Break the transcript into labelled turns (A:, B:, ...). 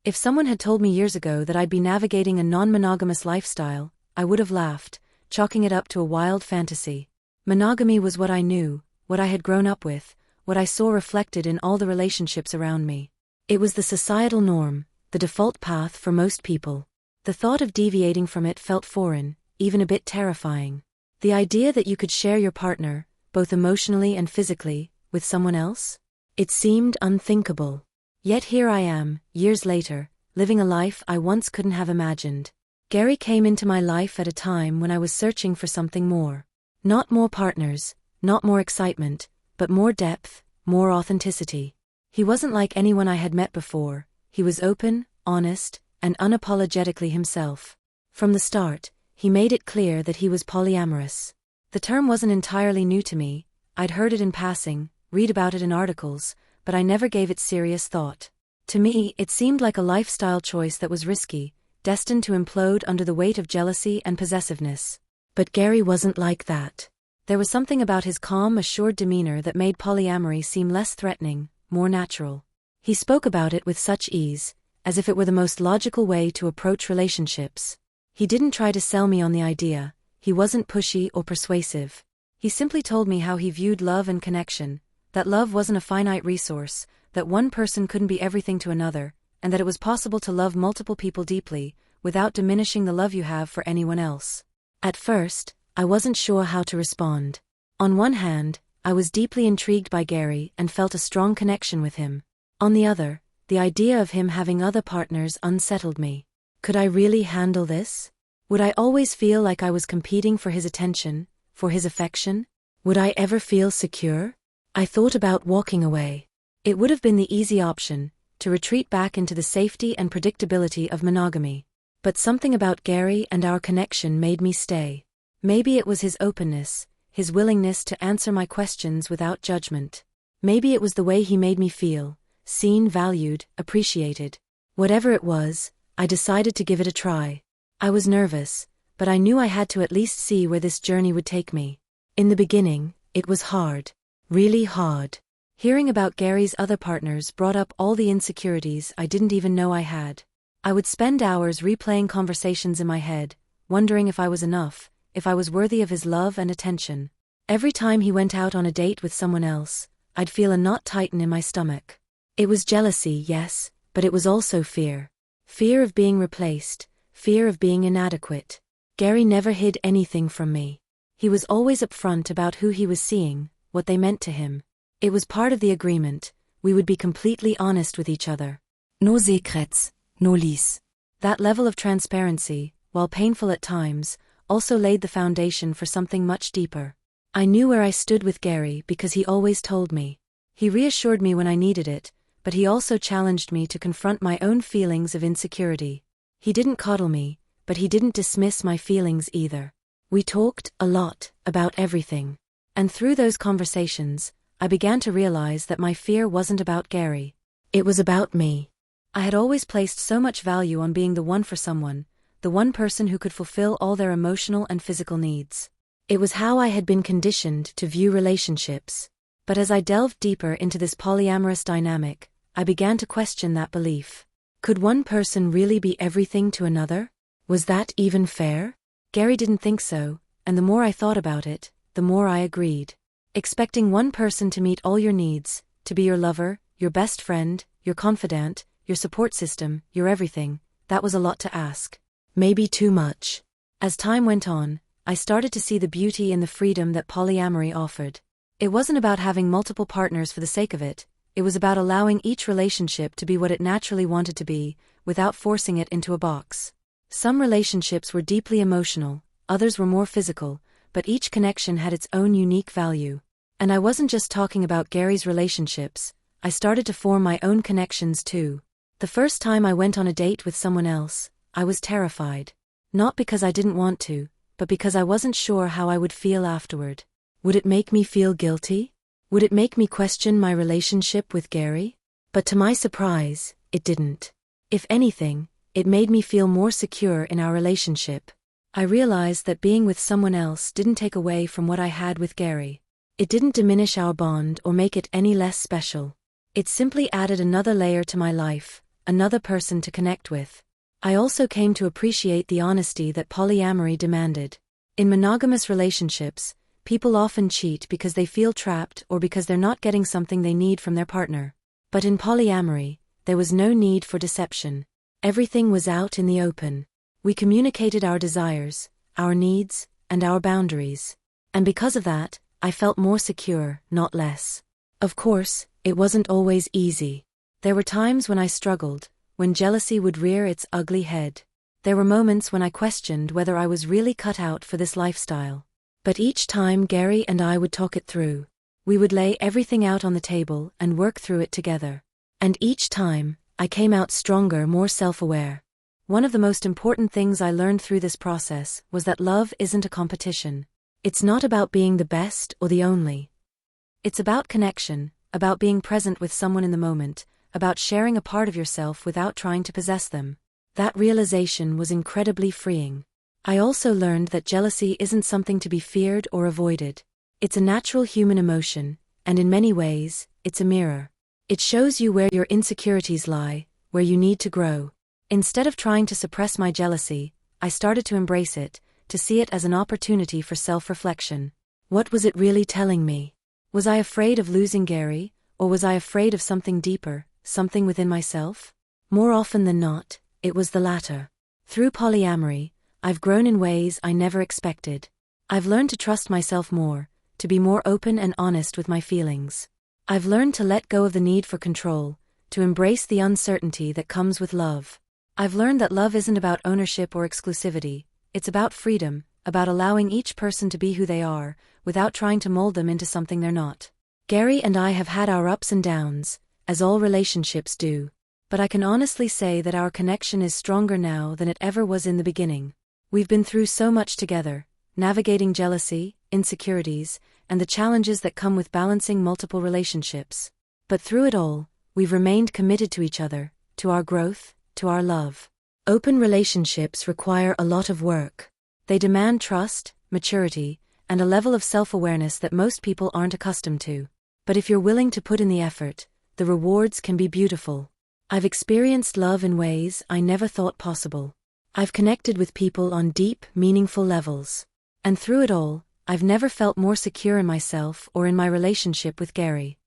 A: If someone had told me years ago that I'd be navigating a non-monogamous lifestyle, I would have laughed, chalking it up to a wild fantasy. Monogamy was what I knew, what I had grown up with, what I saw reflected in all the relationships around me. It was the societal norm, the default path for most people. The thought of deviating from it felt foreign, even a bit terrifying. The idea that you could share your partner, both emotionally and physically, with someone else? It seemed unthinkable. Yet here I am, years later, living a life I once couldn't have imagined. Gary came into my life at a time when I was searching for something more. Not more partners, not more excitement, but more depth, more authenticity. He wasn't like anyone I had met before. He was open, honest, and unapologetically himself. From the start, he made it clear that he was polyamorous. The term wasn't entirely new to me. I'd heard it in passing, read about it in articles, but I never gave it serious thought. To me, it seemed like a lifestyle choice that was risky, destined to implode under the weight of jealousy and possessiveness. But Gary wasn't like that. There was something about his calm, assured demeanor that made polyamory seem less threatening, more natural. He spoke about it with such ease, as if it were the most logical way to approach relationships. He didn't try to sell me on the idea. He wasn't pushy or persuasive. He simply told me how he viewed love and connection, that love wasn't a finite resource, that one person couldn't be everything to another, and that it was possible to love multiple people deeply, without diminishing the love you have for anyone else. At first, I wasn't sure how to respond. On one hand, I was deeply intrigued by Gary and felt a strong connection with him. On the other, the idea of him having other partners unsettled me. Could I really handle this? Would I always feel like I was competing for his attention, for his affection? Would I ever feel secure? I thought about walking away. It would have been the easy option, to retreat back into the safety and predictability of monogamy. But something about Gary and our connection made me stay. Maybe it was his openness, his willingness to answer my questions without judgment. Maybe it was the way he made me feel, seen, valued, appreciated. Whatever it was, I decided to give it a try. I was nervous, but I knew I had to at least see where this journey would take me. In the beginning, it was hard. Really hard. Hearing about Gary's other partners brought up all the insecurities I didn't even know I had. I would spend hours replaying conversations in my head, wondering if I was enough, if I was worthy of his love and attention. Every time he went out on a date with someone else, I'd feel a knot tighten in my stomach. It was jealousy, yes, but it was also fear. Fear of being replaced, fear of being inadequate. Gary never hid anything from me. He was always upfront about who he was seeing, what they meant to him. It was part of the agreement. We would be completely honest with each other. No secrets, no lies. That level of transparency, while painful at times, also laid the foundation for something much deeper. I knew where I stood with Gary because he always told me. He reassured me when I needed it, but he also challenged me to confront my own feelings of insecurity. He didn't coddle me, but he didn't dismiss my feelings either. We talked a lot about everything. And through those conversations, I began to realize that my fear wasn't about Gary. It was about me. I had always placed so much value on being the one for someone, the one person who could fulfill all their emotional and physical needs. It was how I had been conditioned to view relationships. But as I delved deeper into this polyamorous dynamic, I began to question that belief. Could one person really be everything to another? Was that even fair? Gary didn't think so, and the more I thought about it, the more I agreed. Expecting one person to meet all your needs, to be your lover, your best friend, your confidant, your support system, your everything, that was a lot to ask. Maybe too much. As time went on, I started to see the beauty in the freedom that polyamory offered. It wasn't about having multiple partners for the sake of it. It was about allowing each relationship to be what it naturally wanted to be, without forcing it into a box. Some relationships were deeply emotional, others were more physical, but each connection had its own unique value. And I wasn't just talking about Gary's relationships. I started to form my own connections too. The first time I went on a date with someone else, I was terrified. Not because I didn't want to, but because I wasn't sure how I would feel afterward. Would it make me feel guilty? Would it make me question my relationship with Gary? But to my surprise, it didn't. If anything, it made me feel more secure in our relationship. I realized that being with someone else didn't take away from what I had with Gary. It didn't diminish our bond or make it any less special. It simply added another layer to my life, another person to connect with. I also came to appreciate the honesty that polyamory demanded. In monogamous relationships, people often cheat because they feel trapped or because they're not getting something they need from their partner. But in polyamory, there was no need for deception. Everything was out in the open. We communicated our desires, our needs, and our boundaries. And because of that, I felt more secure, not less. Of course, it wasn't always easy. There were times when I struggled, when jealousy would rear its ugly head. There were moments when I questioned whether I was really cut out for this lifestyle. But each time Gary and I would talk it through. We would lay everything out on the table and work through it together. And each time, I came out stronger, more self-aware. One of the most important things I learned through this process was that love isn't a competition. It's not about being the best or the only. It's about connection, about being present with someone in the moment, about sharing a part of yourself without trying to possess them. That realization was incredibly freeing. I also learned that jealousy isn't something to be feared or avoided. It's a natural human emotion, and in many ways, it's a mirror. It shows you where your insecurities lie, where you need to grow. Instead of trying to suppress my jealousy, I started to embrace it, to see it as an opportunity for self-reflection. What was it really telling me? Was I afraid of losing Gary, or was I afraid of something deeper, something within myself? More often than not, it was the latter. Through polyamory, I've grown in ways I never expected. I've learned to trust myself more, to be more open and honest with my feelings. I've learned to let go of the need for control, to embrace the uncertainty that comes with love. I've learned that love isn't about ownership or exclusivity, it's about freedom, about allowing each person to be who they are, without trying to mold them into something they're not. Gary and I have had our ups and downs, as all relationships do, but I can honestly say that our connection is stronger now than it ever was in the beginning. We've been through so much together, navigating jealousy, insecurities, and the challenges that come with balancing multiple relationships. But through it all, we've remained committed to each other, to our growth, to our love. Open relationships require a lot of work. They demand trust, maturity, and a level of self-awareness that most people aren't accustomed to. But if you're willing to put in the effort, the rewards can be beautiful. I've experienced love in ways I never thought possible. I've connected with people on deep, meaningful levels. And through it all, I've never felt more secure in myself or in my relationship with Gary.